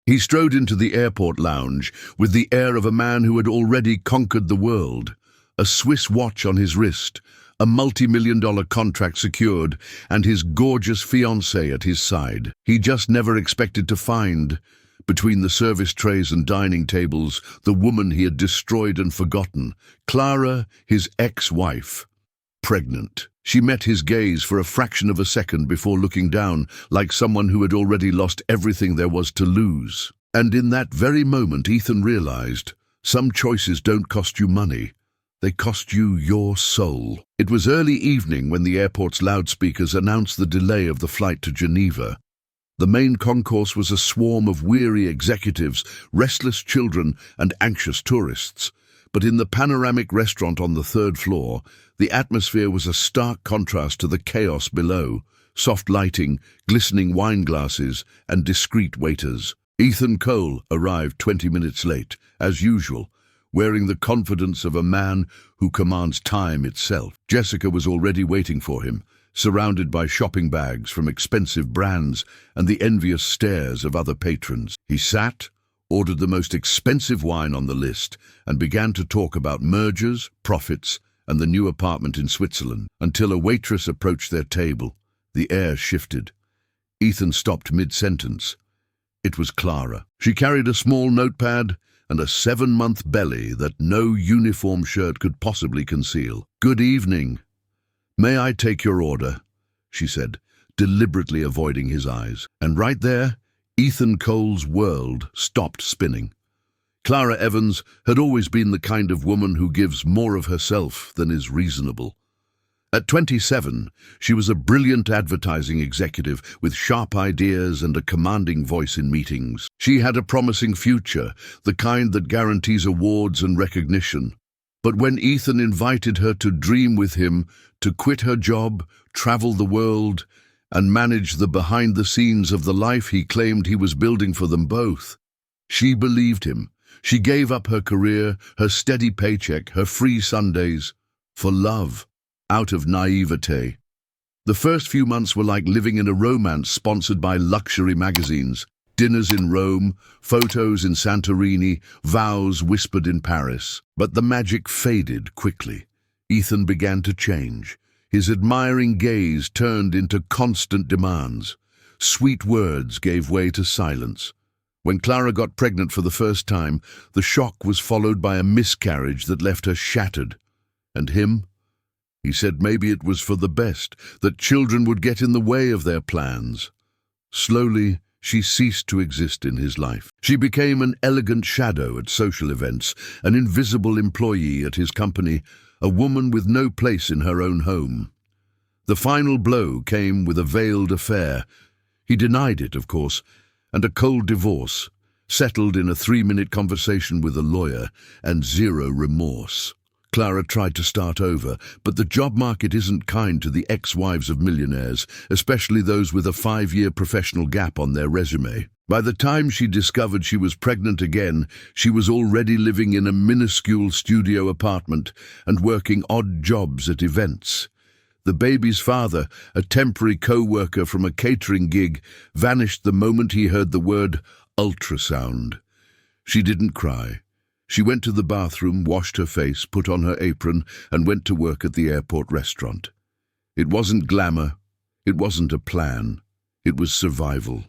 He strode into the airport lounge with the air of a man who had already conquered the world. A Swiss watch on his wrist, a multi-million-dollar contract secured, and his gorgeous fiancée at his side. He just never expected to find, between the service trays and dining tables, the woman he had destroyed and forgotten, Clara, his ex-wife, pregnant. She met his gaze for a fraction of a second before looking down, like someone who had already lost everything there was to lose. And in that very moment, Ethan realized, some choices don't cost you money. They cost you your soul. It was early evening when the airport's loudspeakers announced the delay of the flight to Geneva. The main concourse was a swarm of weary executives, restless children, and anxious tourists. But in the panoramic restaurant on the third floor, the atmosphere was a stark contrast to the chaos below: soft lighting, glistening wine glasses, and discreet waiters. Ethan Cole arrived 20 minutes late, as usual, wearing the confidence of a man who commands time itself. Jessica was already waiting for him, surrounded by shopping bags from expensive brands and the envious stares of other patrons. He sat, ordered the most expensive wine on the list, and began to talk about mergers, profits, and the new apartment in Switzerland. Until a waitress approached their table, the air shifted. Ethan stopped mid-sentence. It was Clara. She carried a small notepad and a 7-month belly that no uniform shirt could possibly conceal. "Good evening. May I take your order?" she said, deliberately avoiding his eyes. And right there, Ethan Cole's world stopped spinning. Clara Evans had always been the kind of woman who gives more of herself than is reasonable. At 27, she was a brilliant advertising executive with sharp ideas and a commanding voice in meetings. She had a promising future, the kind that guarantees awards and recognition. But when Ethan invited her to dream with him, to quit her job, travel the world, and manage the behind-the-scenes of the life he claimed he was building for them both, she believed him. She gave up her career, her steady paycheck, her free Sundays, for love. Out of naivete. The first few months were like living in a romance sponsored by luxury magazines. Dinners in Rome, photos in Santorini, vows whispered in Paris. But the magic faded quickly. Ethan began to change. His admiring gaze turned into constant demands. Sweet words gave way to silence. When Clara got pregnant for the first time, the shock was followed by a miscarriage that left her shattered. And him? He said maybe it was for the best, that children would get in the way of their plans. Slowly, she ceased to exist in his life. She became an elegant shadow at social events, an invisible employee at his company, a woman with no place in her own home. The final blow came with a veiled affair. He denied it, of course, and a cold divorce, settled in a 3-minute conversation with a lawyer, and zero remorse. Clara tried to start over, but the job market isn't kind to the ex-wives of millionaires, especially those with a 5-year professional gap on their resume. By the time she discovered she was pregnant again, she was already living in a minuscule studio apartment and working odd jobs at events. The baby's father, a temporary co-worker from a catering gig, vanished the moment he heard the word ultrasound. She didn't cry. She went to the bathroom, washed her face, put on her apron, and went to work at the airport restaurant. It wasn't glamour. It wasn't a plan. It was survival.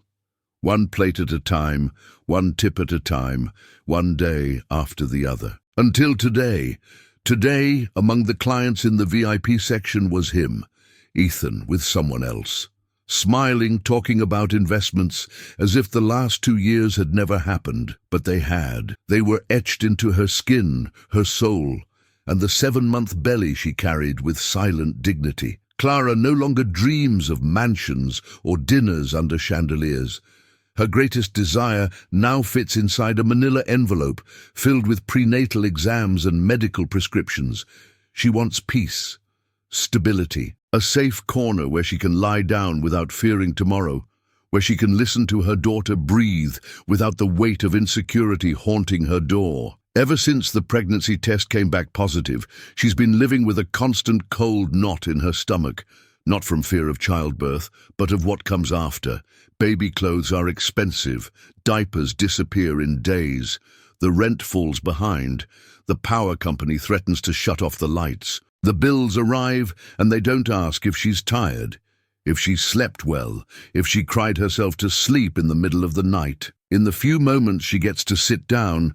One plate at a time, one tip at a time, one day after the other. Until today. Today, among the clients in the VIP section was him, Ethan, with someone else. Smiling, talking about investments, as if the last 2 years had never happened. But they had. They were etched into her skin, her soul, and the 7-month belly she carried with silent dignity. Clara no longer dreams of mansions or dinners under chandeliers. Her greatest desire now fits inside a manila envelope filled with prenatal exams and medical prescriptions. She wants peace, stability, a safe corner where she can lie down without fearing tomorrow, where she can listen to her daughter breathe without the weight of insecurity haunting her door. Ever since the pregnancy test came back positive, she's been living with a constant cold knot in her stomach, Not from fear of childbirth, but of what comes after. Baby clothes are expensive. Diapers disappear in days. The rent falls behind. The power company threatens to shut off the lights. The bills arrive, and they don't ask if she's tired, if she slept well, if she cried herself to sleep in the middle of the night. In the few moments she gets to sit down,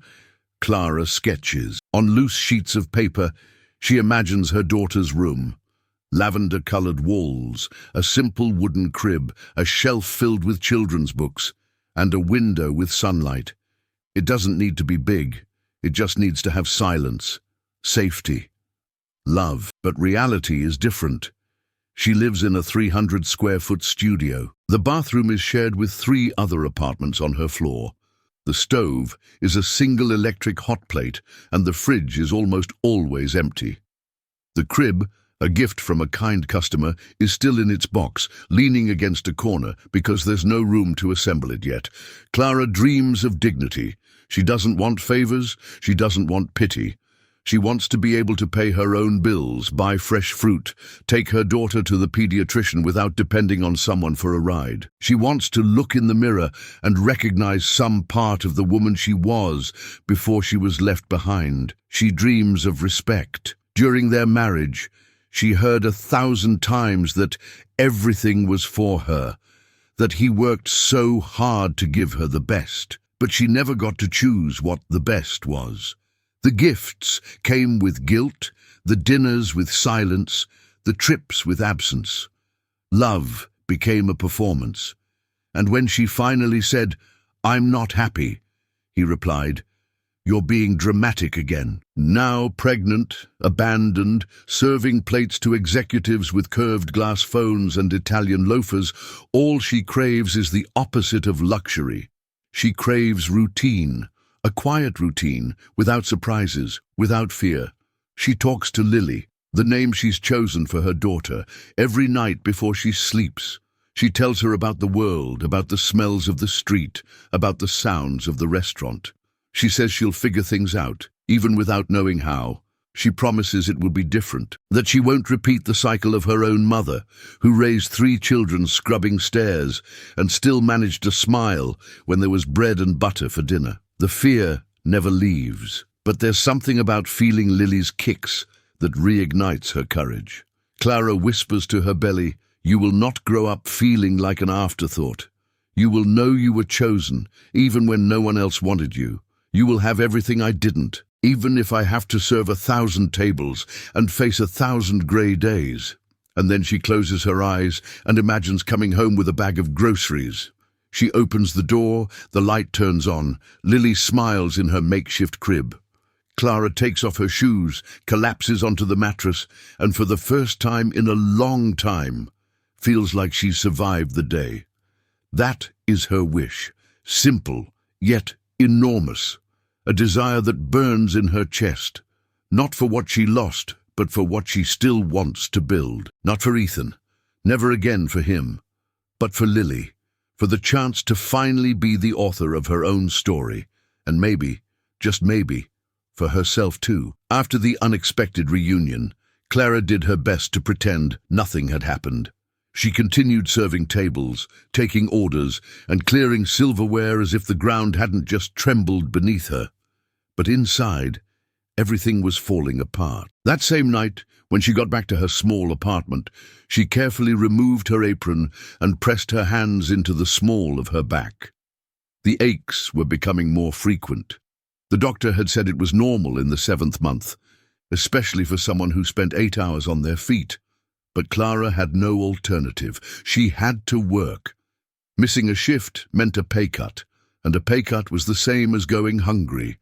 Clara sketches. On loose sheets of paper, she imagines her daughter's room. Lavender-colored walls, a simple wooden crib, a shelf filled with children's books, and a window with sunlight. It doesn't need to be big. It just needs to have silence, safety, love. But reality is different. She lives in a 300-square-foot studio. The bathroom is shared with 3 other apartments on her floor. The stove is a single electric hot plate, and the fridge is almost always empty. The crib, a gift from a kind customer, is still in its box, leaning against a corner because there's no room to assemble it yet. Clara dreams of dignity. She doesn't want favors. She doesn't want pity. She wants to be able to pay her own bills, buy fresh fruit, take her daughter to the pediatrician without depending on someone for a ride. She wants to look in the mirror and recognize some part of the woman she was before she was left behind. She dreams of respect. During their marriage, she heard 1,000 times that everything was for her, that he worked so hard to give her the best. But she never got to choose what the best was. The gifts came with guilt, the dinners with silence, the trips with absence. Love became a performance. And when she finally said, "I'm not happy," he replied, "You're being dramatic again." Now pregnant, abandoned, serving plates to executives with curved glass phones and Italian loafers, all she craves is the opposite of luxury. She craves routine, a quiet routine, without surprises, without fear. She talks to Lily, the name she's chosen for her daughter, every night before she sleeps. She tells her about the world, about the smells of the street, about the sounds of the restaurant. She says she'll figure things out, even without knowing how. She promises it will be different, that she won't repeat the cycle of her own mother, who raised 3 children scrubbing stairs and still managed to smile when there was bread and butter for dinner. The fear never leaves, but there's something about feeling Lily's kicks that reignites her courage. Clara whispers to her belly, "You will not grow up feeling like an afterthought. You will know you were chosen, even when no one else wanted you. You will have everything I didn't, even if I have to serve 1,000 tables and face 1,000 grey days." And then she closes her eyes and imagines coming home with a bag of groceries. She opens the door, the light turns on. Lily smiles in her makeshift crib. Clara takes off her shoes, collapses onto the mattress, and for the first time in a long time, feels like she's survived the day. That is her wish, simple, yet enormous. A desire that burns in her chest, not for what she lost, but for what she still wants to build. Not for Ethan, never again for him, but for Lily, for the chance to finally be the author of her own story, and maybe, just maybe, for herself too. After the unexpected reunion, Clara did her best to pretend nothing had happened. She continued serving tables, taking orders, and clearing silverware as if the ground hadn't just trembled beneath her. But inside, everything was falling apart. That same night, when she got back to her small apartment, she carefully removed her apron and pressed her hands into the small of her back. The aches were becoming more frequent. The doctor had said it was normal in the 7th month, especially for someone who spent 8 hours on their feet. But Clara had no alternative. She had to work. Missing a shift meant a pay cut, and a pay cut was the same as going hungry.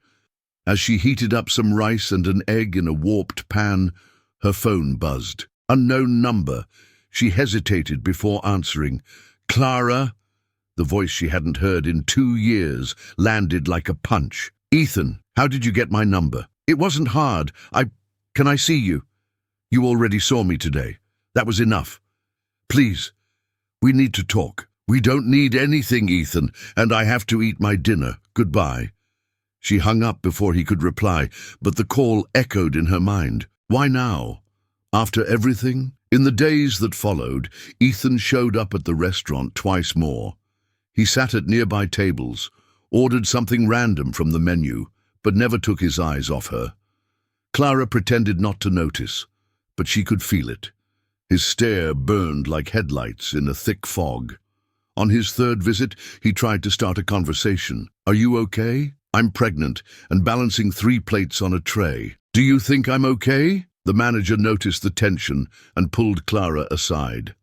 As she heated up some rice and an egg in a warped pan, her phone buzzed. Unknown number. She hesitated before answering. "Clara?" The voice she hadn't heard in 2 years landed like a punch. "Ethan, how did you get my number? It wasn't hard. Can I see you? You already saw me today. That was enough. Please, we need to talk." "We don't need anything, Ethan, and I have to eat my dinner. Goodbye." She hung up before he could reply, but the call echoed in her mind. Why now? After everything? In the days that followed, Ethan showed up at the restaurant twice more. He sat at nearby tables, ordered something random from the menu, but never took his eyes off her. Clara pretended not to notice, but she could feel it. His stare burned like headlights in a thick fog. On his third visit, he tried to start a conversation. "Are you okay? I'm pregnant and balancing 3 plates on a tray. Do you think I'm okay?" The manager noticed the tension and pulled Clara aside.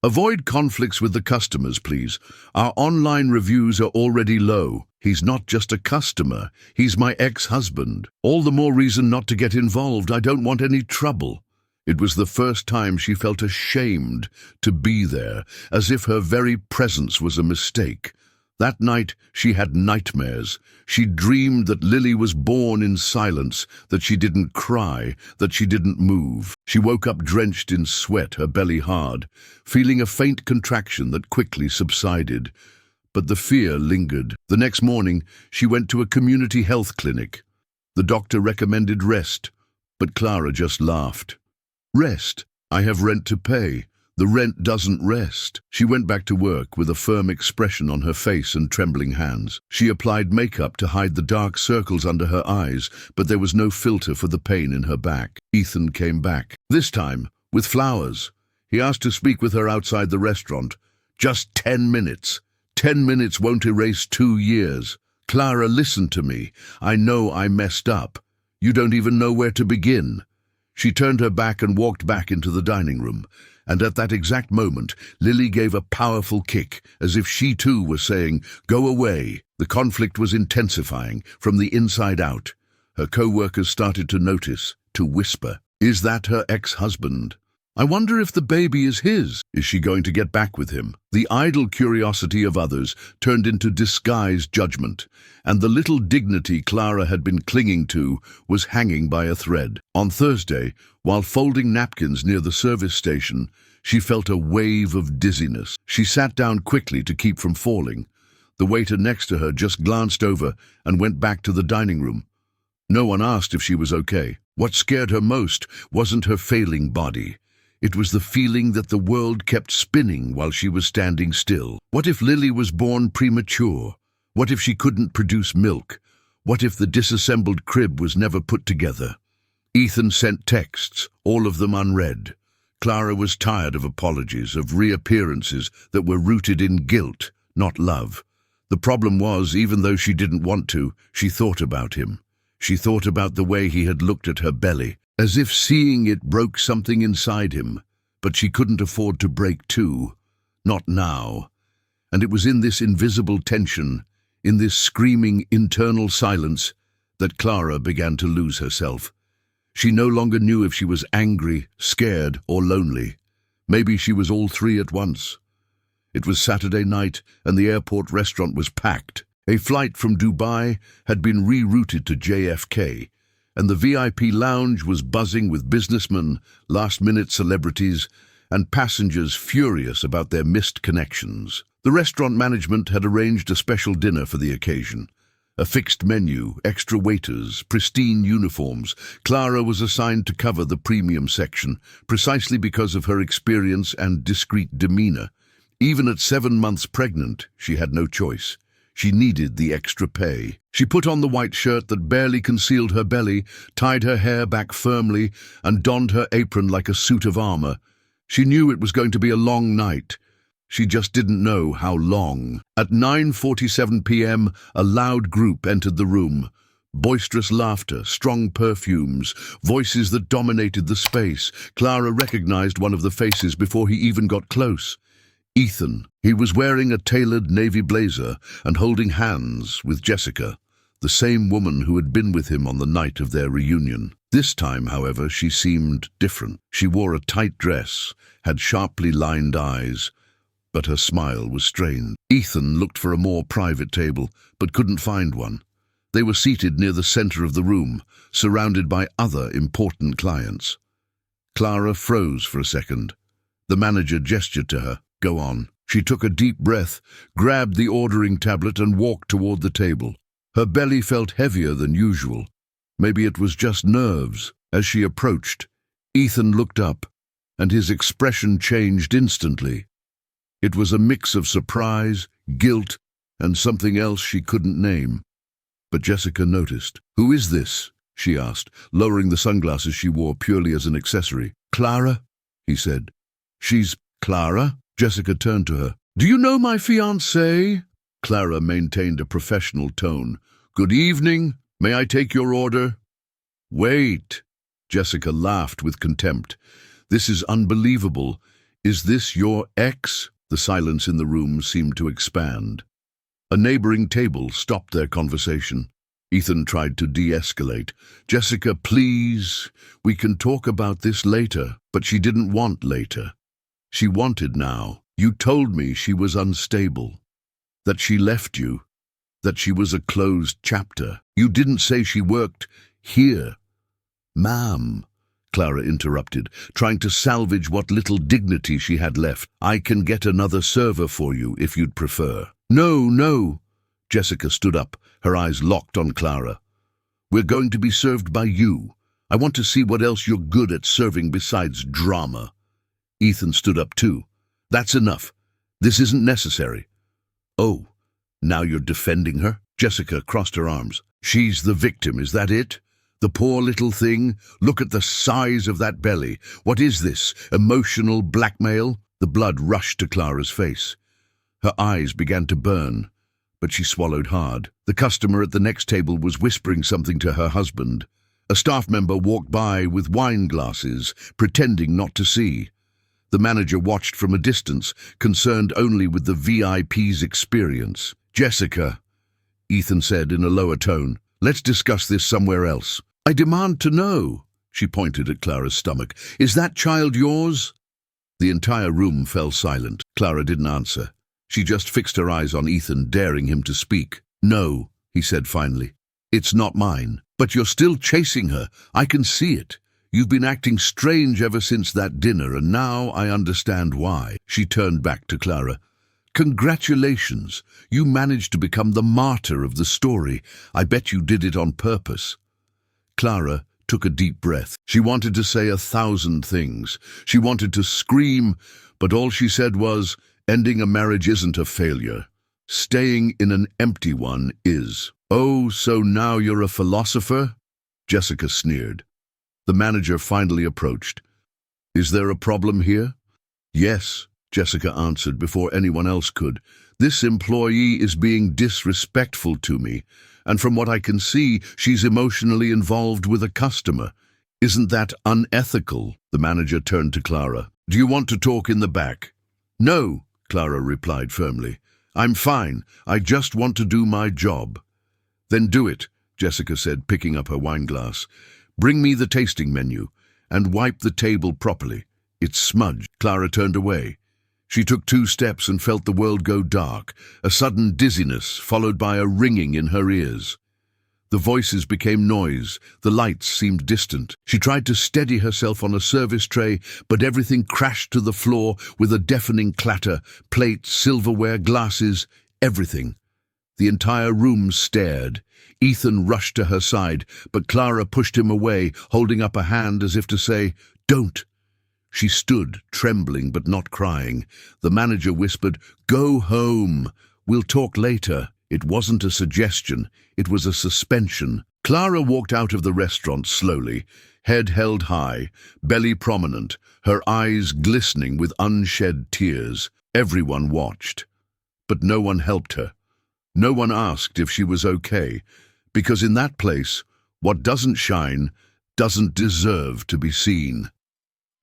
"Avoid conflicts with the customers, please. Our online reviews are already low. He's not just a customer, he's my ex-husband. All the more reason not to get involved. I don't want any trouble." It was the first time she felt ashamed to be there, as if her very presence was a mistake. That night, she had nightmares. She dreamed that Lily was born in silence, that she didn't cry, that she didn't move. She woke up drenched in sweat, her belly hard, feeling a faint contraction that quickly subsided. But the fear lingered. The next morning, she went to a community health clinic. The doctor recommended rest, but Clara just laughed. "Rest? I have rent to pay. The rent doesn't rest." She went back to work with a firm expression on her face and trembling hands. She applied makeup to hide the dark circles under her eyes, but there was no filter for the pain in her back. Ethan came back, this time with flowers. He asked to speak with her outside the restaurant. Just 10 minutes. 10 minutes won't erase 2 years. "Clara, listen to me. I know I messed up. You don't even know where to begin." She turned her back and walked back into the dining room, and at that exact moment, Lily gave a powerful kick, as if she too was saying, "Go away." The conflict was intensifying from the inside out. Her co-workers started to notice, to whisper, "Is that her ex-husband? I wonder if the baby is his. Is she going to get back with him?" The idle curiosity of others turned into disguised judgment, and the little dignity Clara had been clinging to was hanging by a thread. On Thursday, while folding napkins near the service station, she felt a wave of dizziness. She sat down quickly to keep from falling. The waiter next to her just glanced over and went back to the dining room. No one asked if she was okay. What scared her most wasn't her failing body. It was the feeling that the world kept spinning while she was standing still. What if Lily was born premature? What if she couldn't produce milk? What if the disassembled crib was never put together? Ethan sent texts, all of them unread. Clara was tired of apologies, of reappearances that were rooted in guilt, not love. The problem was, even though she didn't want to, she thought about him. She thought about the way he had looked at her belly, as if seeing it broke something inside him, but she couldn't afford to break too. Not now. And it was in this invisible tension, in this screaming internal silence, that Clara began to lose herself. She no longer knew if she was angry, scared, or lonely. Maybe she was all three at once. It was Saturday night, and the airport restaurant was packed. A flight from Dubai had been rerouted to JFK, and the VIP lounge was buzzing with businessmen, last-minute celebrities, and passengers furious about their missed connections. The restaurant management had arranged a special dinner for the occasion. A fixed menu, extra waiters, pristine uniforms. Clara was assigned to cover the premium section, precisely because of her experience and discreet demeanor. Even at 7 months pregnant, she had no choice. She needed the extra pay. She put on the white shirt that barely concealed her belly, tied her hair back firmly, and donned her apron like a suit of armor. She knew it was going to be a long night. She just didn't know how long. At 9:47 p.m., a loud group entered the room. Boisterous laughter, strong perfumes, voices that dominated the space. Clara recognized one of the faces before he even got close. Ethan. He was wearing a tailored navy blazer and holding hands with Jessica, the same woman who had been with him on the night of their reunion. This time, however, she seemed different. She wore a tight dress, had sharply lined eyes, but her smile was strained. Ethan looked for a more private table, but couldn't find one. They were seated near the center of the room, surrounded by other important clients. Clara froze for a second. The manager gestured to her. "Go on." She took a deep breath, grabbed the ordering tablet and walked toward the table. Her belly felt heavier than usual. Maybe it was just nerves. As she approached, Ethan looked up. and his expression changed instantly. It was a mix of surprise, guilt, and something else she couldn't name. But Jessica noticed. "Who is this?" she asked, lowering the sunglasses she wore purely as an accessory. "Clara," he said. "She's Clara?" Jessica turned to her. "Do you know my fiancée?" Clara maintained a professional tone. "Good evening. May I take your order?" "Wait." Jessica laughed with contempt. "This is unbelievable. Is this your ex?" The silence in the room seemed to expand. A neighboring table stopped their conversation. Ethan tried to de-escalate. "Jessica, please, we can talk about this later." But she didn't want later. She wanted now. "You told me she was unstable, that she left you, that she was a closed chapter. You didn't say she worked here." "Ma'am," Clara interrupted, trying to salvage what little dignity she had left. "I can get another server for you if you'd prefer." "No, no." Jessica stood up, her eyes locked on Clara. "We're going to be served by you. I want to see what else you're good at serving besides drama." Ethan stood up too. "That's enough. This isn't necessary." "Oh, now you're defending her?" Jessica crossed her arms. "She's the victim, is that it? The poor little thing? Look at the size of that belly. What is this? Emotional blackmail?" The blood rushed to Clara's face. Her eyes began to burn, but she swallowed hard. The customer at the next table was whispering something to her husband. A staff member walked by with wine glasses, pretending not to see. The manager watched from a distance, concerned only with the VIP's experience. "Jessica," Ethan said in a lower tone, "let's discuss this somewhere else." "I demand to know," she pointed at Clara's stomach. "Is that child yours?" The entire room fell silent. Clara didn't answer. She just fixed her eyes on Ethan, daring him to speak. "No," he said finally. "It's not mine." "But you're still chasing her. I can see it. You've been acting strange ever since that dinner, and now I understand why." She turned back to Clara. "Congratulations. You managed to become the martyr of the story. I bet you did it on purpose." Clara took a deep breath. She wanted to say 1,000 things. She wanted to scream, but all she said was, "Ending a marriage isn't a failure. Staying in an empty one is." "Oh, so now you're a philosopher?" Jessica sneered. The manager finally approached. "Is there a problem here?" "Yes," Jessica answered before anyone else could. "This employee is being disrespectful to me, and from what I can see, she's emotionally involved with a customer. Isn't that unethical?" The manager turned to Clara. "Do you want to talk in the back?" "No," Clara replied firmly. "I'm fine. I just want to do my job." "Then do it," Jessica said, picking up her wineglass. "Bring me the tasting menu, and wipe the table properly. It's smudged." Clara turned away. She took 2 steps and felt the world go dark, a sudden dizziness followed by a ringing in her ears. The voices became noise, the lights seemed distant. She tried to steady herself on a service tray, but everything crashed to the floor with a deafening clatter. Plates, silverware, glasses, everything. The entire room stared. Ethan rushed to her side, but Clara pushed him away, holding up a hand as if to say, "Don't." She stood, trembling but not crying. The manager whispered, "Go home. We'll talk later." It wasn't a suggestion, it was a suspension. Clara walked out of the restaurant slowly, head held high, belly prominent, her eyes glistening with unshed tears. Everyone watched, but no one helped her. No one asked if she was okay, because in that place, what doesn't shine doesn't deserve to be seen.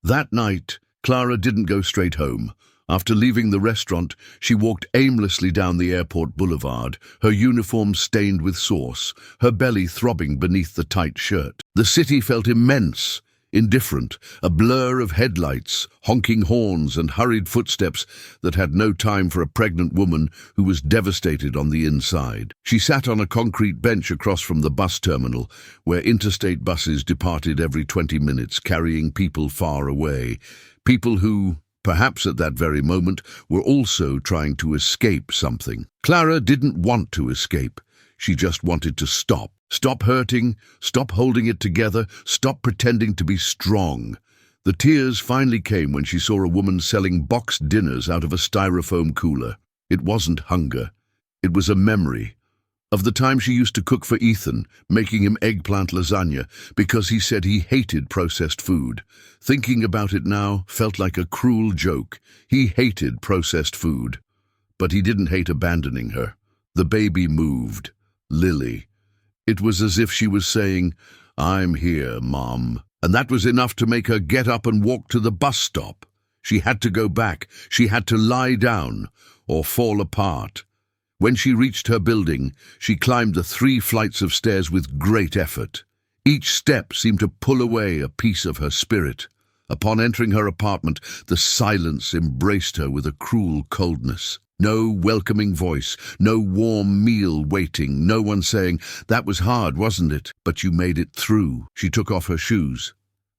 That night, Clara didn't go straight home. After leaving the restaurant, she walked aimlessly down the airport boulevard, her uniform stained with sauce, her belly throbbing beneath the tight shirt. The city felt immense, indifferent, a blur of headlights, honking horns and hurried footsteps that had no time for a pregnant woman who was devastated on the inside. She sat on a concrete bench across from the bus terminal, where interstate buses departed every 20 minutes, carrying people far away, people who, perhaps at that very moment, were also trying to escape something. Clara didn't want to escape. She just wanted to stop. Stop hurting, stop holding it together, stop pretending to be strong. The tears finally came when she saw a woman selling boxed dinners out of a styrofoam cooler. It wasn't hunger. It was a memory of the time she used to cook for Ethan, making him eggplant lasagna because he said he hated processed food. Thinking about it now felt like a cruel joke. He hated processed food. But he didn't hate abandoning her. The baby moved. Lily. It was as if she was saying, "I'm here, Mom." And that was enough to make her get up and walk to the bus stop. She had to go back. She had to lie down or fall apart. When she reached her building, she climbed the 3 flights of stairs with great effort. Each step seemed to pull away a piece of her spirit. Upon entering her apartment, the silence embraced her with a cruel coldness. No welcoming voice, no warm meal waiting, no one saying, "That was hard, wasn't it? But you made it through." She took off her shoes,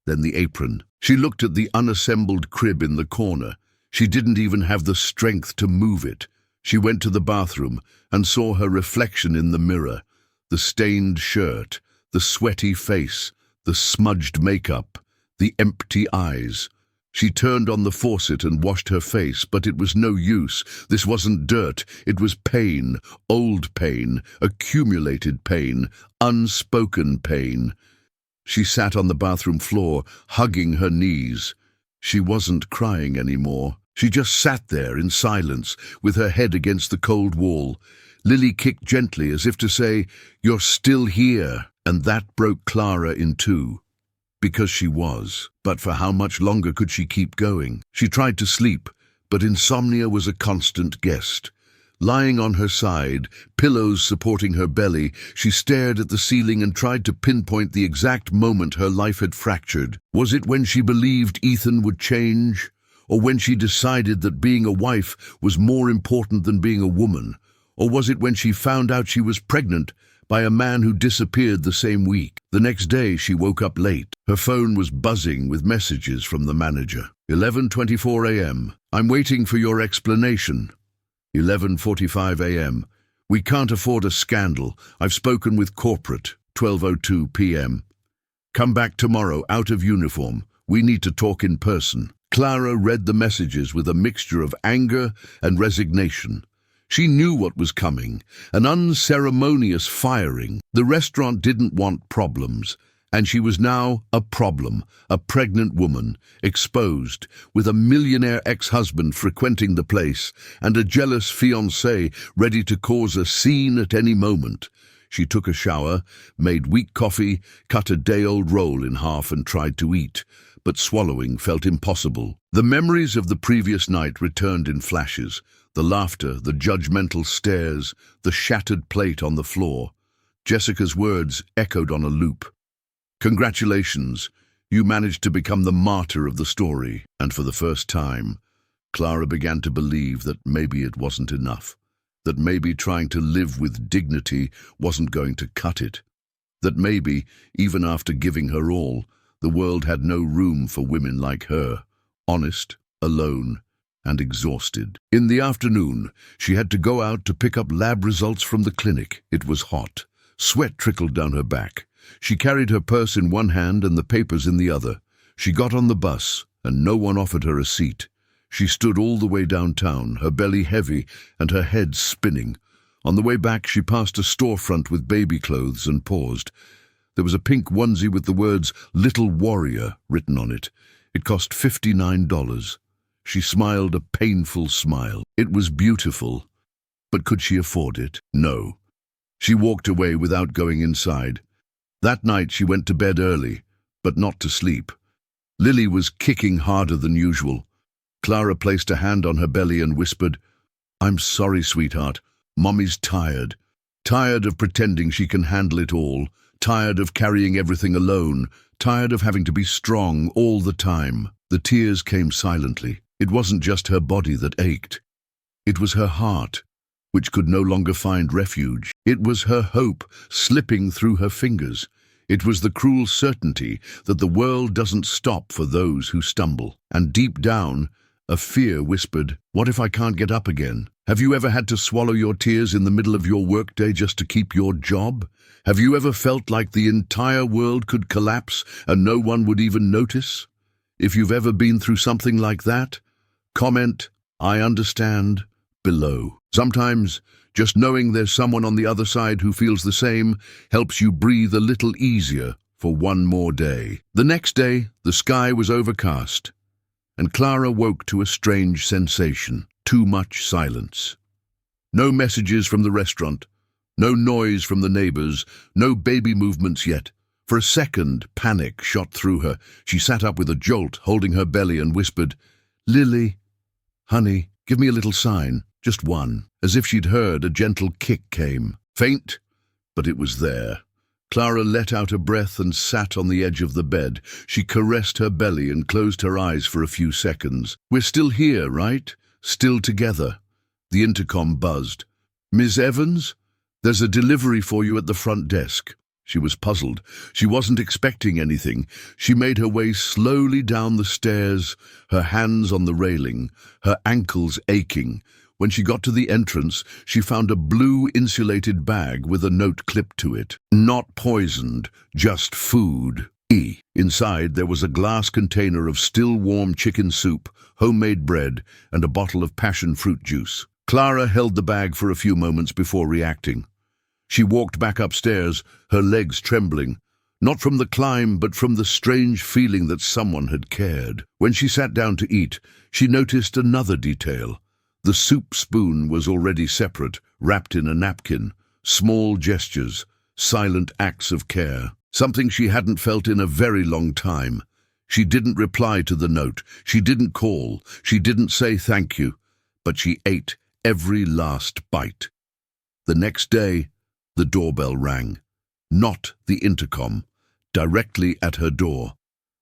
then the apron. She looked at the unassembled crib in the corner. She didn't even have the strength to move it. She went to the bathroom and saw her reflection in the mirror. The stained shirt, the sweaty face, the smudged makeup, the empty eyes. She turned on the faucet and washed her face, but it was no use. This wasn't dirt, it was pain, old pain, accumulated pain, unspoken pain. She sat on the bathroom floor, hugging her knees. She wasn't crying anymore. She just sat there in silence, with her head against the cold wall. Lily kicked gently, as if to say, "You're still here," and that broke Clara in two. Because she was. But for how much longer could she keep going? She tried to sleep, but insomnia was a constant guest. Lying on her side, pillows supporting her belly, she stared at the ceiling and tried to pinpoint the exact moment her life had fractured. Was it when she believed Ethan would change? Or when she decided that being a wife was more important than being a woman? Or was it when she found out she was pregnant by a man who disappeared the same week? The next day she woke up late. Her phone was buzzing with messages from the manager. 11:24 a.m. "I'm waiting for your explanation." 11:45 a.m. "We can't afford a scandal. I've spoken with corporate." 12:02 p.m. "Come back tomorrow, out of uniform. We need to talk in person." Clara read the messages with a mixture of anger and resignation. She knew what was coming, an unceremonious firing. The restaurant didn't want problems, and she was now a problem, a pregnant woman, exposed, with a millionaire ex-husband frequenting the place, and a jealous fiancé ready to cause a scene at any moment. She took a shower, made weak coffee, cut a day-old roll in half and tried to eat, but swallowing felt impossible. The memories of the previous night returned in flashes. The laughter, the judgmental stares, the shattered plate on the floor. Jessica's words echoed on a loop. "Congratulations, you managed to become the martyr of the story." And for the first time, Clara began to believe that maybe it wasn't enough, that maybe trying to live with dignity wasn't going to cut it, that maybe, even after giving her all, the world had no room for women like her, honest, alone, and exhausted. In the afternoon, she had to go out to pick up lab results from the clinic. It was hot. Sweat trickled down her back. She carried her purse in one hand and the papers in the other. She got on the bus, and no one offered her a seat. She stood all the way downtown, her belly heavy and her head spinning. On the way back, she passed a storefront with baby clothes and paused. There was a pink onesie with the words "Little Warrior" written on it. It cost $59. She smiled a painful smile. It was beautiful, but could she afford it? No. She walked away without going inside. That night she went to bed early, but not to sleep. Lily was kicking harder than usual. Clara placed a hand on her belly and whispered, "I'm sorry, sweetheart. Mommy's tired. Tired of pretending she can handle it all. Tired of carrying everything alone. Tired of having to be strong all the time." The tears came silently. It wasn't just her body that ached. It was her heart, which could no longer find refuge. It was her hope slipping through her fingers. It was the cruel certainty that the world doesn't stop for those who stumble. And deep down, a fear whispered, "What if I can't get up again?" Have you ever had to swallow your tears in the middle of your workday just to keep your job? Have you ever felt like the entire world could collapse and no one would even notice? If you've ever been through something like that, comment, "I understand," below. Sometimes, just knowing there's someone on the other side who feels the same helps you breathe a little easier for one more day. The next day, the sky was overcast, and Clara woke to a strange sensation: too much silence. No messages from the restaurant, no noise from the neighbors, no baby movements yet. For a second, panic shot through her. She sat up with a jolt, holding her belly, and whispered, "Lily, honey, give me a little sign, just one." As if she'd heard, a gentle kick came. Faint, but it was there. Clara let out a breath and sat on the edge of the bed. She caressed her belly and closed her eyes for a few seconds. "We're still here, right? Still together." The intercom buzzed. "Ms. Evans, there's a delivery for you at the front desk." She was puzzled. She wasn't expecting anything. She made her way slowly down the stairs, her hands on the railing, her ankles aching. When she got to the entrance, she found a blue insulated bag with a note clipped to it. "Not poisoned, just food. E." Inside, there was a glass container of still warm chicken soup, homemade bread, and a bottle of passion fruit juice. Clara held the bag for a few moments before reacting. She walked back upstairs, her legs trembling, not from the climb, but from the strange feeling that someone had cared. When she sat down to eat, she noticed another detail. The soup spoon was already separate, wrapped in a napkin. Small gestures, silent acts of care. Something she hadn't felt in a very long time. She didn't reply to the note. She didn't call. She didn't say thank you. But she ate every last bite. The next day, the doorbell rang. Not the intercom, directly at her door.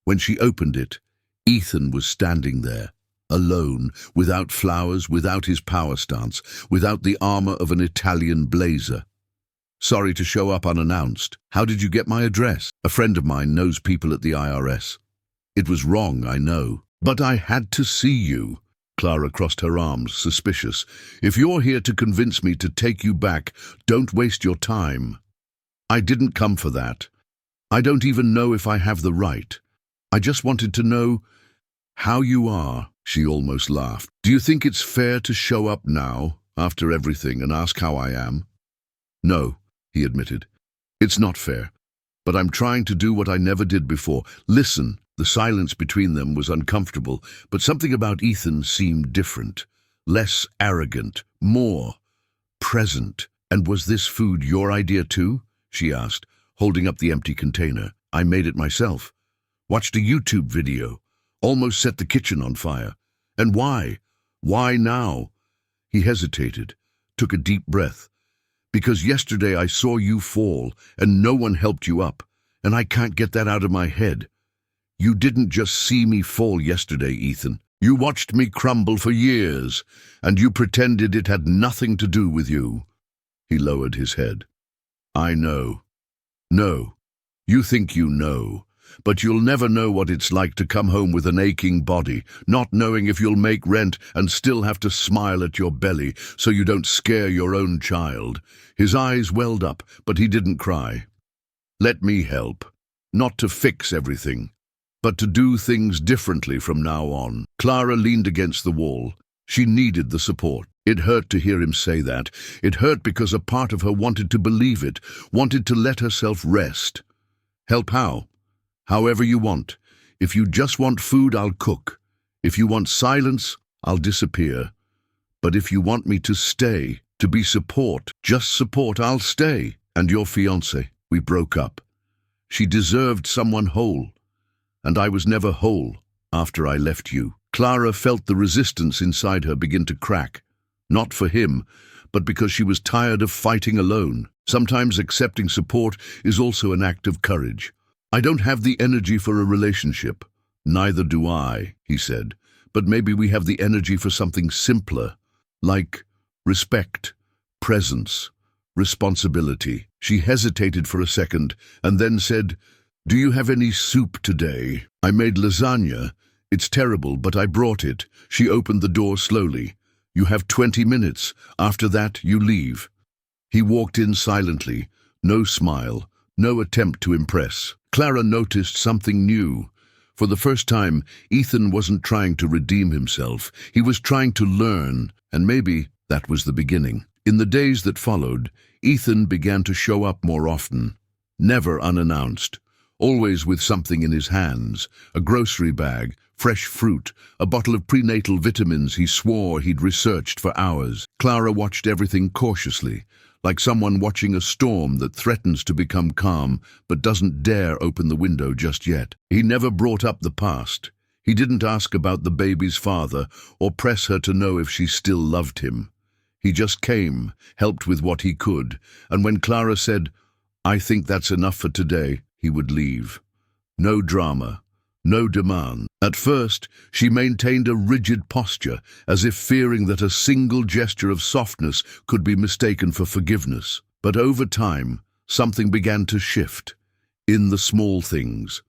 When she opened it, Ethan was standing there, alone, without flowers, without his power stance, without the armor of an Italian blazer. "Sorry to show up unannounced. How did you get my address? A friend of mine knows people at the IRS. It was wrong, I know. But I had to see you." Clara crossed her arms, suspicious. "If you're here to convince me to take you back, don't waste your time." "I didn't come for that. I don't even know if I have the right. I just wanted to know how you are." She almost laughed. "Do you think it's fair to show up now, after everything, and ask how I am?" "No," he admitted. "It's not fair. But I'm trying to do what I never did before. Listen." The silence between them was uncomfortable, but something about Ethan seemed different. Less arrogant, more present. "And was this food your idea too?" she asked, holding up the empty container. "I made it myself. Watched a YouTube video. Almost set the kitchen on fire. And why? Why now?" He hesitated, took a deep breath. "Because yesterday I saw you fall, and no one helped you up, and I can't get that out of my head. You didn't just see me fall yesterday, Ethan. You watched me crumble for years, and you pretended it had nothing to do with you." He lowered his head. "I know. No, you think you know. But you'll never know what it's like to come home with an aching body, not knowing if you'll make rent and still have to smile at your belly so you don't scare your own child." His eyes welled up, but he didn't cry. "Let me help. Not to fix everything, but to do things differently from now on." Clara leaned against the wall. She needed the support. It hurt to hear him say that. It hurt because a part of her wanted to believe it, wanted to let herself rest. "Help how?" "However you want. If you just want food, I'll cook. If you want silence, I'll disappear. But if you want me to stay, to be support, just support, I'll stay." "And your fiancé, we broke up. She deserved someone whole. And I was never whole after I left you." Clara felt the resistance inside her begin to crack. Not for him, but because she was tired of fighting alone. Sometimes accepting support is also an act of courage. "I don't have the energy for a relationship." "Neither do I," he said. "But maybe we have the energy for something simpler, like respect, presence, responsibility." She hesitated for a second and then said, "Do you have any soup today? I made lasagna. It's terrible, but I brought it." She opened the door slowly. "You have 20 minutes. After that, you leave." He walked in silently, no smile, no attempt to impress. Clara noticed something new. For the first time, Ethan wasn't trying to redeem himself. He was trying to learn, and maybe that was the beginning. In the days that followed, Ethan began to show up more often, never unannounced, always with something in his hands, a grocery bag, fresh fruit, a bottle of prenatal vitamins he swore he'd researched for hours. Clara watched everything cautiously, like someone watching a storm that threatens to become calm but doesn't dare open the window just yet. He never brought up the past. He didn't ask about the baby's father or press her to know if she still loved him. He just came, helped with what he could, and when Clara said, "I think that's enough for today," he would leave. No drama, no demand. At first, she maintained a rigid posture, as if fearing that a single gesture of softness could be mistaken for forgiveness. But over time, something began to shift, in the small things.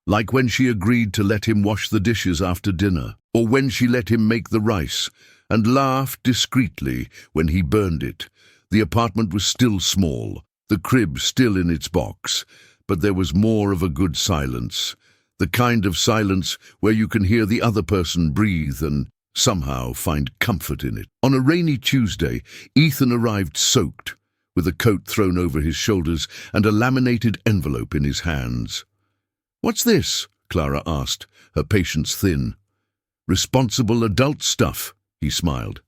Like when she agreed to let him wash the dishes after dinner, or when she let him make the rice, and laughed discreetly when he burned it. The apartment was still small, the crib still in its box, but there was more of a good silence. The kind of silence where you can hear the other person breathe and somehow find comfort in it. On a rainy Tuesday, Ethan arrived soaked, with a coat thrown over his shoulders and a laminated envelope in his hands. "What's this?" Clara asked, her patience thin. "Responsible adult stuff," he smiled.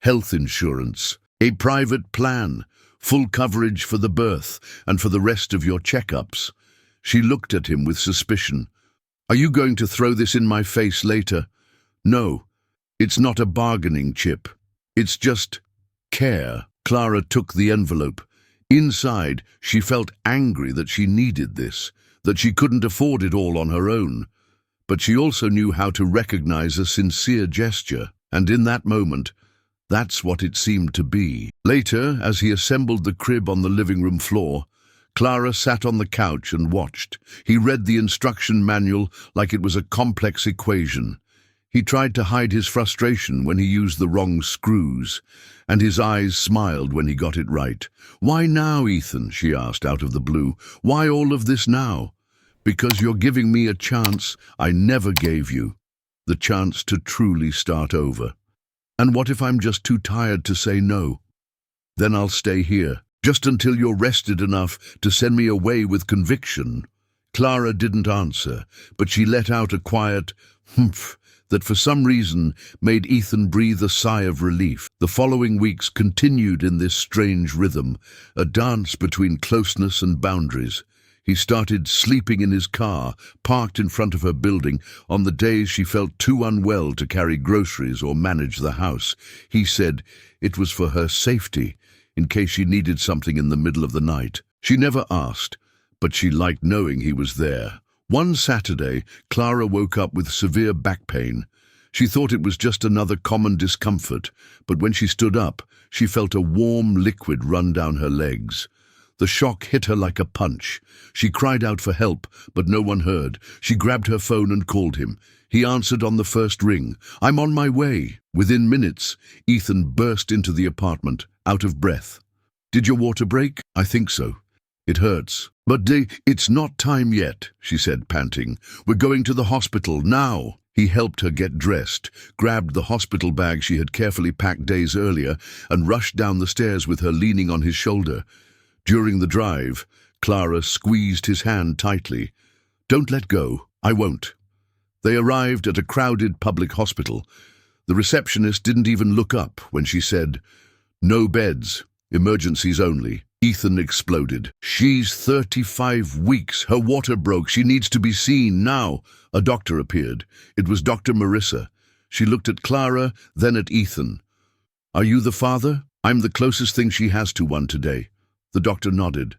"Health insurance, a private plan, full coverage for the birth and for the rest of your checkups." She looked at him with suspicion. "Are you going to throw this in my face later?" "No, it's not a bargaining chip. It's just care." Clara took the envelope. Inside, she felt angry that she needed this, that she couldn't afford it all on her own. But she also knew how to recognize a sincere gesture, and in that moment, that's what it seemed to be. Later, as he assembled the crib on the living room floor, Clara sat on the couch and watched. He read the instruction manual like it was a complex equation. He tried to hide his frustration when he used the wrong screws, and his eyes smiled when he got it right. "Why now, Ethan?" she asked out of the blue. "Why all of this now?" "Because you're giving me a chance I never gave you, the chance to truly start over. And what if I'm just too tired to say no? Then I'll stay here, just until you're rested enough to send me away with conviction." Clara didn't answer, but she let out a quiet humph that for some reason made Ethan breathe a sigh of relief. The following weeks continued in this strange rhythm, a dance between closeness and boundaries. He started sleeping in his car, parked in front of her building, on the days she felt too unwell to carry groceries or manage the house. He said it was for her safety, in case she needed something in the middle of the night. She never asked, but she liked knowing he was there. One Saturday, Clara woke up with severe back pain. She thought it was just another common discomfort, but when she stood up, she felt a warm liquid run down her legs. The shock hit her like a punch. She cried out for help, but no one heard. She grabbed her phone and called him. He answered on the first ring. "I'm on my way." Within minutes, Ethan burst into the apartment, out of breath. "Did your water break?" "I think so. It hurts." "But it's not time yet," she said, panting. "We're going to the hospital now." He helped her get dressed, grabbed the hospital bag she had carefully packed days earlier, and rushed down the stairs with her leaning on his shoulder. During the drive, Clara squeezed his hand tightly. "Don't let go. I won't." They arrived at a crowded public hospital. The receptionist didn't even look up when she said, "No beds, emergencies only." Ethan exploded. "She's 35 weeks. Her water broke. She needs to be seen now." A doctor appeared. It was Dr. Marissa. She looked at Clara, then at Ethan. "Are you the father?" "I'm the closest thing she has to one today." The doctor nodded.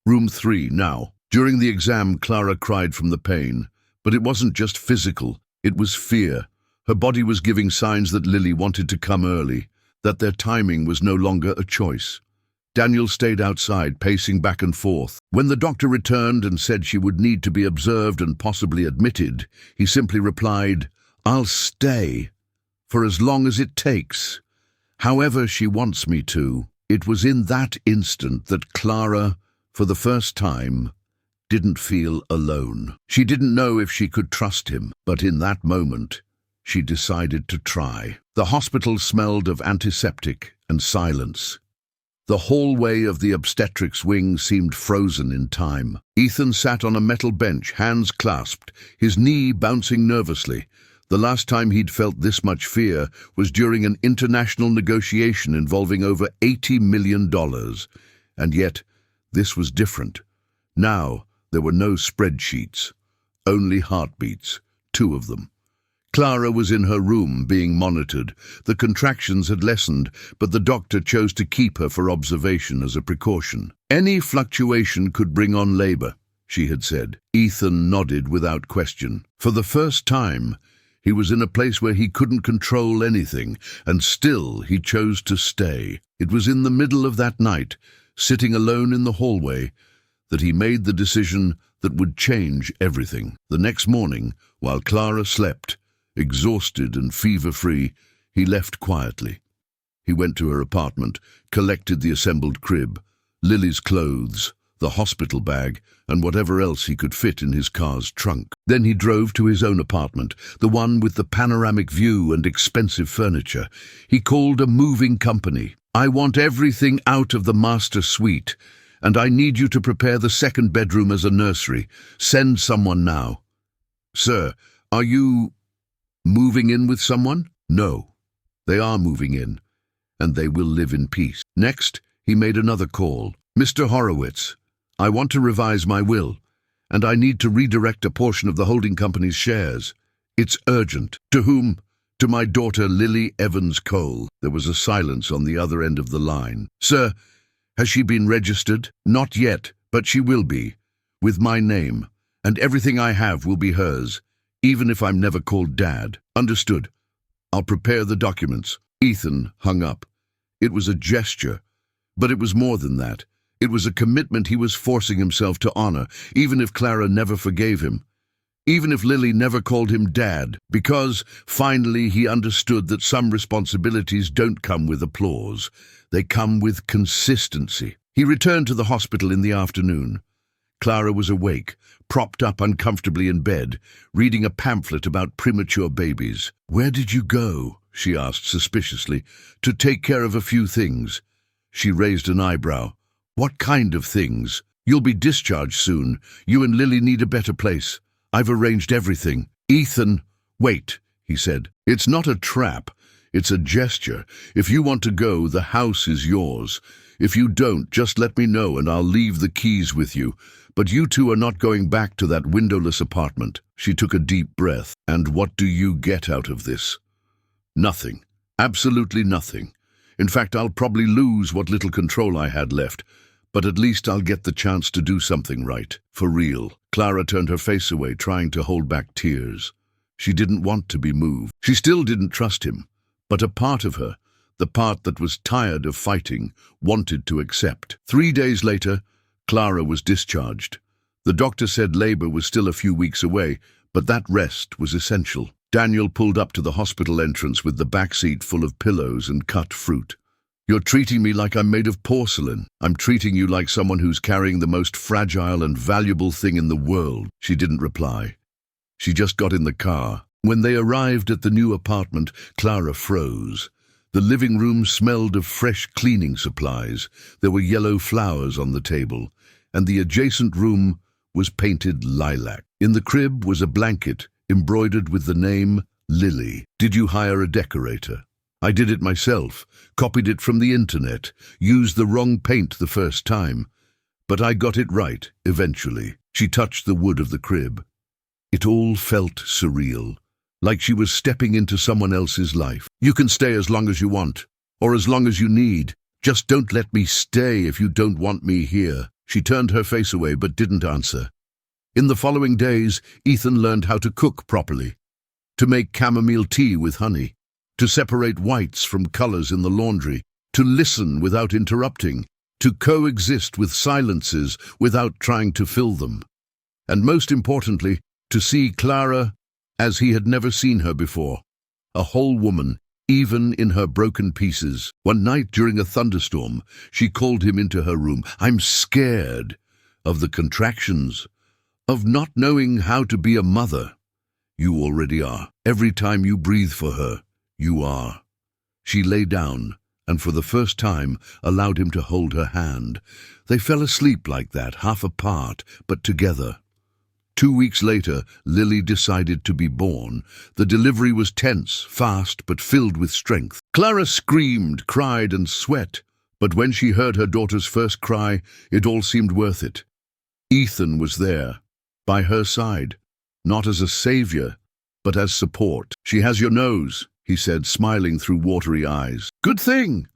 "Room 3, now." During the exam, Clara cried from the pain. But it wasn't just physical. It was fear. Her body was giving signs that Lily wanted to come early, that their timing was no longer a choice. Daniel stayed outside, pacing back and forth. When the doctor returned and said she would need to be observed and possibly admitted, he simply replied, "I'll stay, for as long as it takes, however she wants me to." It was in that instant that Clara, for the first time, didn't feel alone. She didn't know if she could trust him, but in that moment, she decided to try. The hospital smelled of antiseptic and silence. The hallway of the obstetrics wing seemed frozen in time. Ethan sat on a metal bench, hands clasped, his knee bouncing nervously. The last time he'd felt this much fear was during an international negotiation involving over $80 million. And yet, this was different. Now, there were no spreadsheets, only heartbeats, 2 of them. Clara was in her room, being monitored. The contractions had lessened, but the doctor chose to keep her for observation as a precaution. Any fluctuation could bring on labor, she had said. Ethan nodded without question. For the first time, he was in a place where he couldn't control anything, and still he chose to stay. It was in the middle of that night, sitting alone in the hallway, that he made the decision that would change everything. The next morning, while Clara slept, exhausted and fever-free, he left quietly. He went to her apartment, collected the assembled crib, Lily's clothes, the hospital bag, and whatever else he could fit in his car's trunk. Then he drove to his own apartment, the one with the panoramic view and expensive furniture. He called a moving company. "I want everything out of the master suite, and I need you to prepare the second bedroom as a nursery. Send someone now." "Sir, are you moving in with someone?" "No, they are moving in, and they will live in peace." Next, he made another call. "Mr. Horowitz, I want to revise my will, and I need to redirect a portion of the holding company's shares. It's urgent." "To whom?" "To my daughter, Lily Evans Cole." There was a silence on the other end of the line. "Sir, has she been registered?" "Not yet, but she will be, with my name, and everything I have will be hers, even if I'm never called Dad." "Understood. I'll prepare the documents." Ethan hung up. It was a gesture, but it was more than that. It was a commitment he was forcing himself to honor, even if Clara never forgave him, even if Lily never called him Dad, because, finally, he understood that some responsibilities don't come with applause. They come with consistency. He returned to the hospital in the afternoon. Clara was awake, propped up uncomfortably in bed, reading a pamphlet about premature babies. "Where did you go?" she asked suspiciously. "To take care of a few things." She raised an eyebrow. "What kind of things?" "You'll be discharged soon. You and Lily need a better place. I've arranged everything." "Ethan, wait," he said. "It's not a trap. It's a gesture. If you want to go, the house is yours. If you don't, just let me know and I'll leave the keys with you. But you two are not going back to that windowless apartment." She took a deep breath. "And what do you get out of this?" "Nothing. Absolutely nothing. In fact, I'll probably lose what little control I had left. But at least I'll get the chance to do something right. For real." Clara turned her face away, trying to hold back tears. She didn't want to be moved. She still didn't trust him. But a part of her, the part that was tired of fighting, wanted to accept. 3 days later, Clara was discharged. The doctor said labor was still a few weeks away, but that rest was essential. Daniel pulled up to the hospital entrance with the back seat full of pillows and cut fruit. "You're treating me like I'm made of porcelain." "I'm treating you like someone who's carrying the most fragile and valuable thing in the world." She didn't reply. She just got in the car. When they arrived at the new apartment, Clara froze. The living room smelled of fresh cleaning supplies. There were yellow flowers on the table, and the adjacent room was painted lilac. In the crib was a blanket embroidered with the name Lily. "Did you hire a decorator?" "I did it myself, copied it from the internet, used the wrong paint the first time. But I got it right, eventually." She touched the wood of the crib. It all felt surreal, like she was stepping into someone else's life. "You can stay as long as you want, or as long as you need. Just don't let me stay if you don't want me here." She turned her face away but didn't answer. In the following days, Ethan learned how to cook properly, to make chamomile tea with honey, to separate whites from colors in the laundry, to listen without interrupting, to coexist with silences without trying to fill them. And most importantly, to see Clara as he had never seen her before, a whole woman, even in her broken pieces. One night during a thunderstorm, she called him into her room. "I'm scared." "Of the contractions?" of not knowing how to be a mother. You already are. Every time you breathe for her, you are. She lay down, and for the first time allowed him to hold her hand. They fell asleep like that, half apart, but together. 2 weeks later, Lily decided to be born. The delivery was tense, fast, but filled with strength. Clara screamed, cried, and sweat, but when she heard her daughter's first cry, it all seemed worth it. Ethan was there, by her side, not as a savior, but as support. "She has your nose," he said, smiling through watery eyes. "Good thing."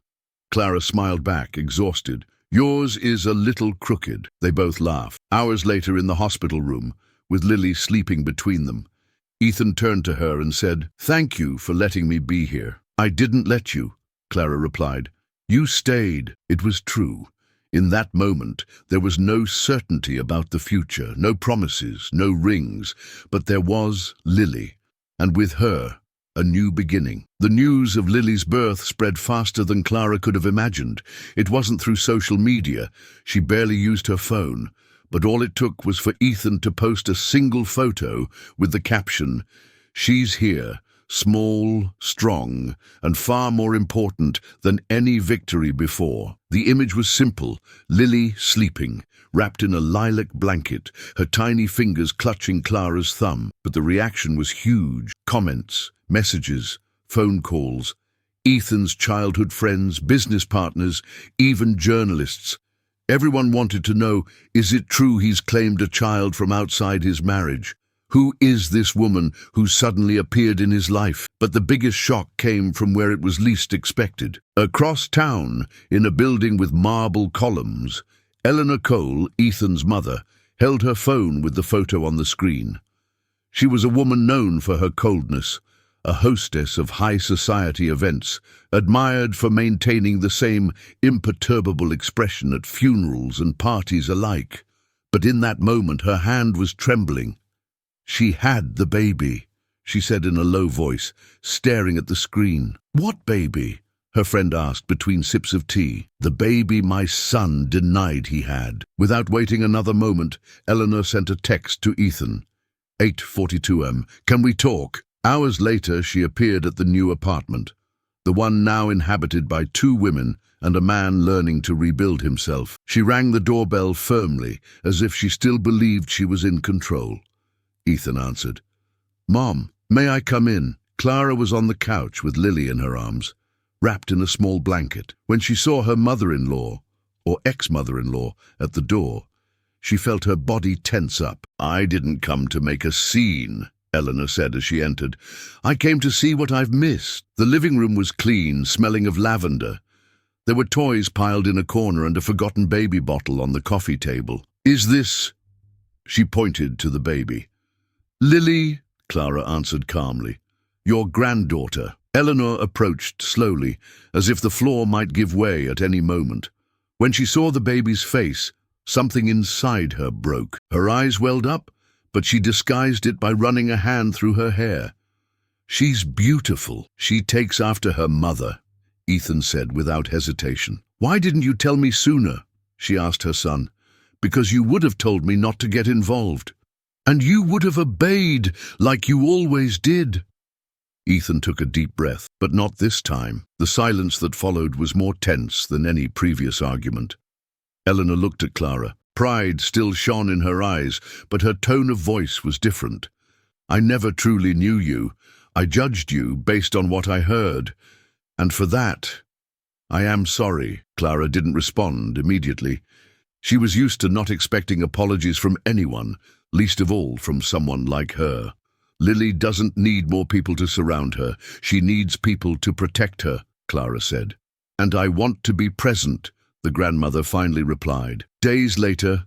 Clara smiled back, exhausted. "Yours is a little crooked." They both laughed. Hours later in the hospital room, with Lily sleeping between them, Ethan turned to her and said, "Thank you for letting me be here." "I didn't let you," Clara replied. "You stayed." It was true. In that moment, there was no certainty about the future, no promises, no rings, but there was Lily, and with her, a new beginning. The news of Lily's birth spread faster than Clara could have imagined. It wasn't through social media. She barely used her phone. But all it took was for Ethan to post a single photo with the caption, "She's here, small, strong, and far more important than any victory before." The image was simple: Lily sleeping, wrapped in a lilac blanket, her tiny fingers clutching Clara's thumb. But the reaction was huge. Comments, messages, phone calls. Ethan's childhood friends, business partners, even journalists. Everyone wanted to know, is it true he's claimed a child from outside his marriage? Who is this woman who suddenly appeared in his life? But the biggest shock came from where it was least expected. Across town, in a building with marble columns, Eleanor Cole, Ethan's mother, held her phone with the photo on the screen. She was a woman known for her coldness, a hostess of high society events, admired for maintaining the same imperturbable expression at funerals and parties alike. But in that moment her hand was trembling. "She had the baby," she said in a low voice, staring at the screen. "What baby?" her friend asked between sips of tea. "The baby my son denied he had." Without waiting another moment, Eleanor sent a text to Ethan. 8:42 am. "Can we talk?" Hours later, she appeared at the new apartment, the one now inhabited by 2 women and a man learning to rebuild himself. She rang the doorbell firmly, as if she still believed she was in control. Ethan answered. "Mom, may I come in?" Clara was on the couch with Lily in her arms, wrapped in a small blanket. When she saw her mother-in-law, or ex-mother-in-law, at the door, she felt her body tense up. "I didn't come to make a scene," Eleanor said as she entered. "I came to see what I've missed." The living room was clean, smelling of lavender. There were toys piled in a corner and a forgotten baby bottle on the coffee table. "Is this—" She pointed to the baby. "Lily," Clara answered calmly. "Your granddaughter." Eleanor approached slowly, as if the floor might give way at any moment. When she saw the baby's face, something inside her broke. Her eyes welled up, but she disguised it by running a hand through her hair. "She's beautiful. She takes after her mother," Ethan said without hesitation. "Why didn't you tell me sooner?" she asked her son. "Because you would have told me not to get involved. And you would have obeyed, like you always did." Ethan took a deep breath, but not this time. The silence that followed was more tense than any previous argument. Eleanor looked at Clara. Pride still shone in her eyes, but her tone of voice was different. "I never truly knew you. I judged you based on what I heard. And for that, I am sorry." Clara didn't respond immediately. She was used to not expecting apologies from anyone, least of all from someone like her. "Lily doesn't need more people to surround her. She needs people to protect her," Clara said. "And I want to be present," the grandmother finally replied. Days later,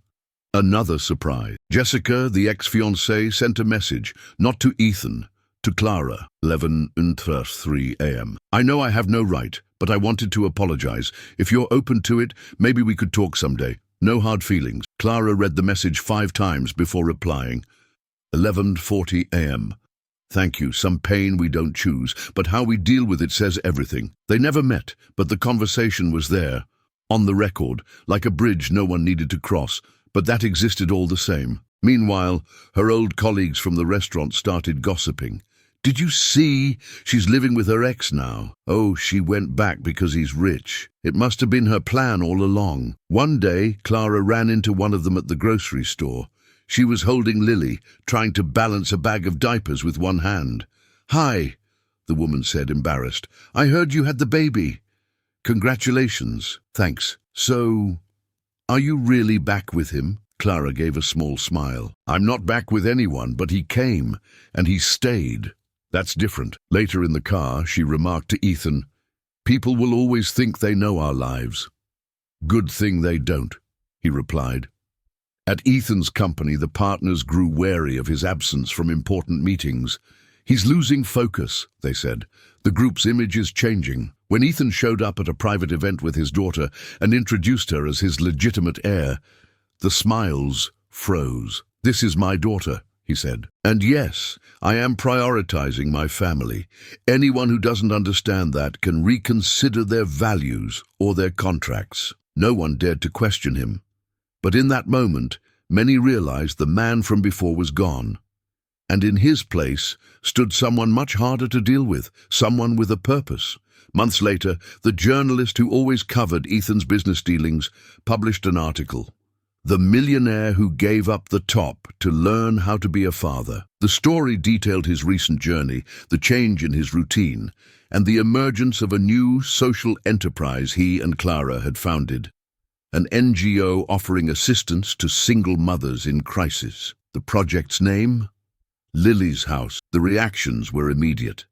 another surprise. Jessica, the ex-fiancée, sent a message, not to Ethan, to Clara. 11:03 am. "I know I have no right, but I wanted to apologize. If you're open to it, maybe we could talk someday. No hard feelings." Clara read the message 5 times before replying. 11:40 am. "Thank you. Some pain we don't choose, but how we deal with it says everything." They never met, but the conversation was there, on the record, like a bridge no one needed to cross, but that existed all the same. Meanwhile, her old colleagues from the restaurant started gossiping. "Did you see? She's living with her ex now. Oh, she went back because he's rich. It must have been her plan all along." One day, Clara ran into one of them at the grocery store. She was holding Lily, trying to balance a bag of diapers with one hand. "Hi," the woman said, embarrassed. "I heard you had the baby." "Congratulations." "Thanks. So, are you really back with him?" Clara gave a small smile. "I'm not back with anyone, but he came, and he stayed. That's different." Later in the car, she remarked to Ethan, "People will always think they know our lives." "Good thing they don't," he replied. At Ethan's company, the partners grew wary of his absence from important meetings. "He's losing focus," they said. "The group's image is changing." When Ethan showed up at a private event with his daughter and introduced her as his legitimate heir, the smiles froze. "This is my daughter," he said. "And yes, I am prioritizing my family. Anyone who doesn't understand that can reconsider their values or their contracts." No one dared to question him. But in that moment, many realized the man from before was gone. And in his place stood someone much harder to deal with, someone with a purpose. Months later, the journalist who always covered Ethan's business dealings published an article. "The Millionaire Who Gave Up the Top to Learn How to Be a Father." The story detailed his recent journey, the change in his routine, and the emergence of a new social enterprise he and Clara had founded. An NGO offering assistance to single mothers in crisis. The project's name? Lily's House. The reactions were immediate.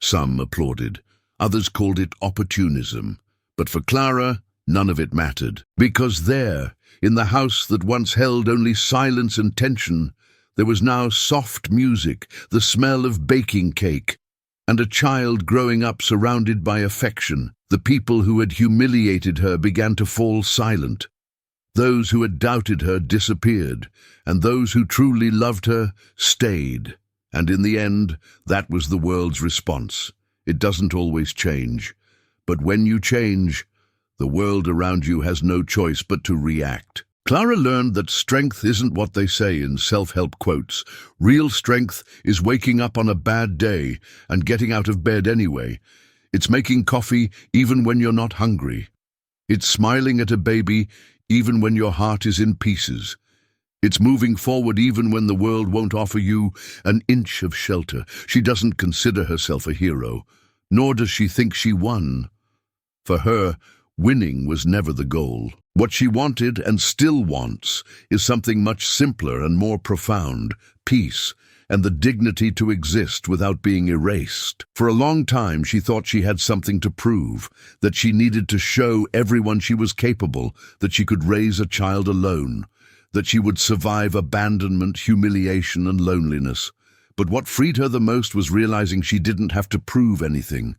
Some applauded. Others called it opportunism. But for Clara, none of it mattered. Because there, in the house that once held only silence and tension, there was now soft music, the smell of baking cake, and a child growing up surrounded by affection. The people who had humiliated her began to fall silent. Those who had doubted her disappeared, and those who truly loved her stayed. And in the end, that was the world's response. It doesn't always change. But when you change, the world around you has no choice but to react. Clara learned that strength isn't what they say in self-help quotes. Real strength is waking up on a bad day and getting out of bed anyway. It's making coffee even when you're not hungry. It's smiling at a baby even when your heart is in pieces. It's moving forward even when the world won't offer you an inch of shelter. She doesn't consider herself a hero, nor does she think she won. For her, winning was never the goal. What she wanted and still wants is something much simpler and more profound: peace and the dignity to exist without being erased. For a long time she thought she had something to prove, that she needed to show everyone she was capable, that she could raise a child alone, that she would survive abandonment, humiliation, and loneliness. But what freed her the most was realizing she didn't have to prove anything.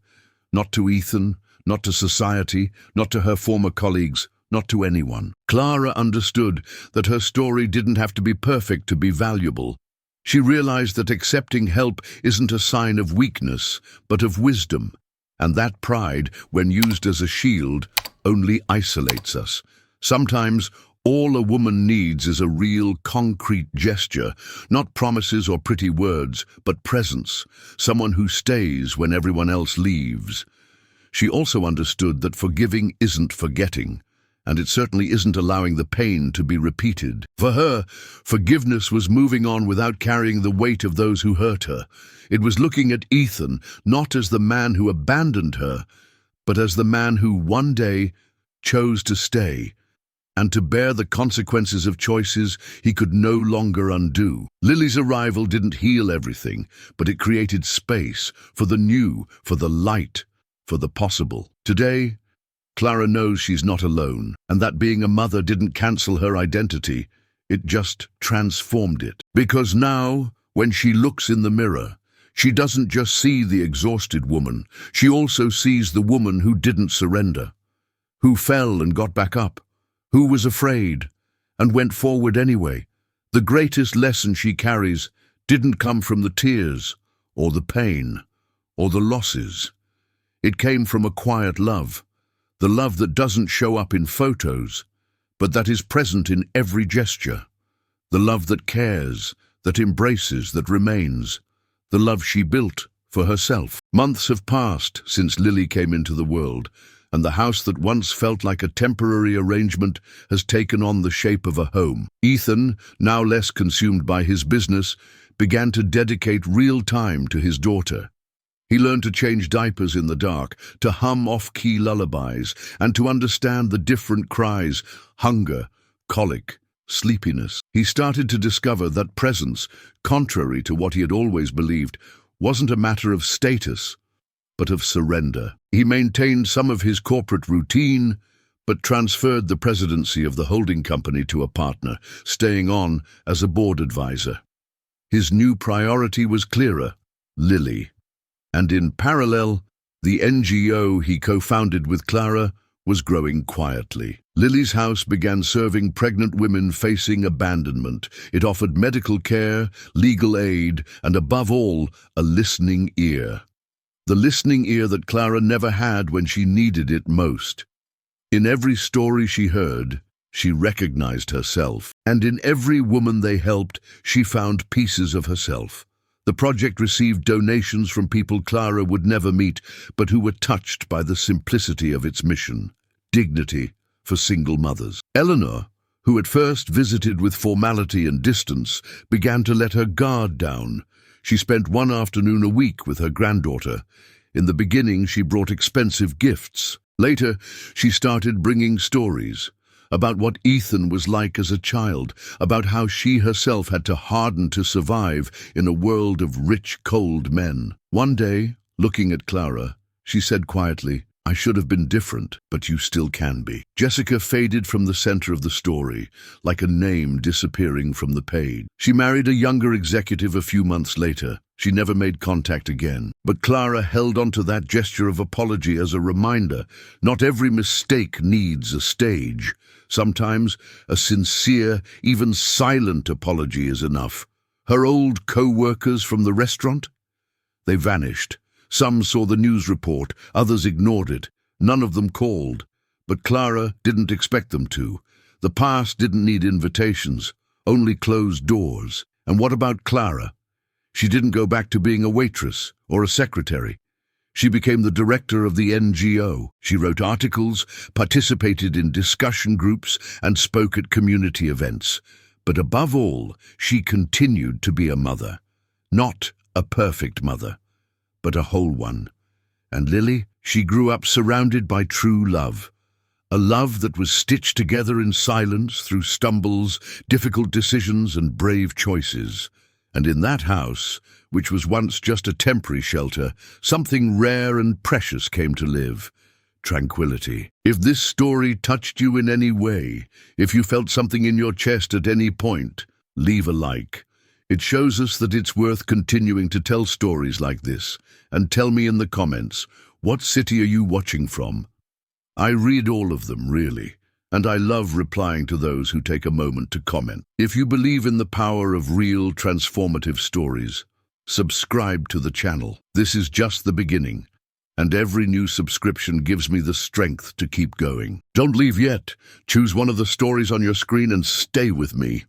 Not to Ethan, not to society, not to her former colleagues, not to anyone. Clara understood that her story didn't have to be perfect to be valuable. She realized that accepting help isn't a sign of weakness, but of wisdom, and that pride, when used as a shield, only isolates us. Sometimes all a woman needs is a real, concrete gesture, not promises or pretty words, but presence, someone who stays when everyone else leaves. She also understood that forgiving isn't forgetting, and it certainly isn't allowing the pain to be repeated. For her, forgiveness was moving on without carrying the weight of those who hurt her. It was looking at Ethan not as the man who abandoned her, but as the man who one day chose to stay, and to bear the consequences of choices he could no longer undo. Lily's arrival didn't heal everything, but it created space for the new, for the light, for the possible. Today, Clara knows she's not alone, and that being a mother didn't cancel her identity, it just transformed it. Because now, when she looks in the mirror, she doesn't just see the exhausted woman, she also sees the woman who didn't surrender, who fell and got back up, who was afraid and went forward anyway. The greatest lesson she carries didn't come from the tears, or the pain, or the losses. It came from a quiet love, the love that doesn't show up in photos, but that is present in every gesture, The love that cares, that embraces, that remains. The love she built for herself. Months have passed since Lily came into the world, and the house that once felt like a temporary arrangement has taken on the shape of a home. Ethan, now less consumed by his business, began to dedicate real time to his daughter. He learned to change diapers in the dark, to hum off-key lullabies, and to understand the different cries: hunger, colic, sleepiness. He started to discover that presence, contrary to what he had always believed, wasn't a matter of status, but of surrender. He maintained some of his corporate routine, but transferred the presidency of the holding company to a partner, staying on as a board advisor. His new priority was clearer: Lily. And in parallel, the NGO he co-founded with Clara was growing quietly. Lily's house began serving pregnant women facing abandonment. It offered medical care, legal aid, and above all, a listening ear. The listening ear that Clara never had when she needed it most. In every story she heard, she recognized herself. And in every woman they helped, she found pieces of herself. The project received donations from people Clara would never meet, but who were touched by the simplicity of its mission: dignity for single mothers. Eleanor, who at first visited with formality and distance, began to let her guard down. She spent one afternoon a week with her granddaughter. In the beginning, she brought expensive gifts. Later, she started bringing stories about what Ethan was like as a child, about how she herself had to harden to survive in a world of rich, cold men. One day, looking at Clara, she said quietly, "I should have been different, but you still can be." Jessica faded from the center of the story, like a name disappearing from the page. She married a younger executive a few months later. She never made contact again. But Clara held onto that gesture of apology as a reminder: not every mistake needs a stage. Sometimes a sincere, even silent apology is enough. Her old co-workers from the restaurant? They vanished. Some saw the news report, others ignored it. None of them called. But Clara didn't expect them to. The past didn't need invitations, only closed doors. And what about Clara? She didn't go back to being a waitress or a secretary. She became the director of the NGO. She wrote articles, participated in discussion groups, and spoke at community events. But above all, she continued to be a mother. Not a perfect mother, but a whole one. And Lily, she grew up surrounded by true love. A love that was stitched together in silence through stumbles, difficult decisions, and brave choices. And in that house, which was once just a temporary shelter, something rare and precious came to live: tranquility. If this story touched you in any way, if you felt something in your chest at any point, leave a like. It shows us that it's worth continuing to tell stories like this. And tell me in the comments, what city are you watching from? I read all of them, really. And I love replying to those who take a moment to comment. If you believe in the power of real, transformative stories, subscribe to the channel. This is just the beginning, and every new subscription gives me the strength to keep going. Don't leave yet. Choose one of the stories on your screen and stay with me.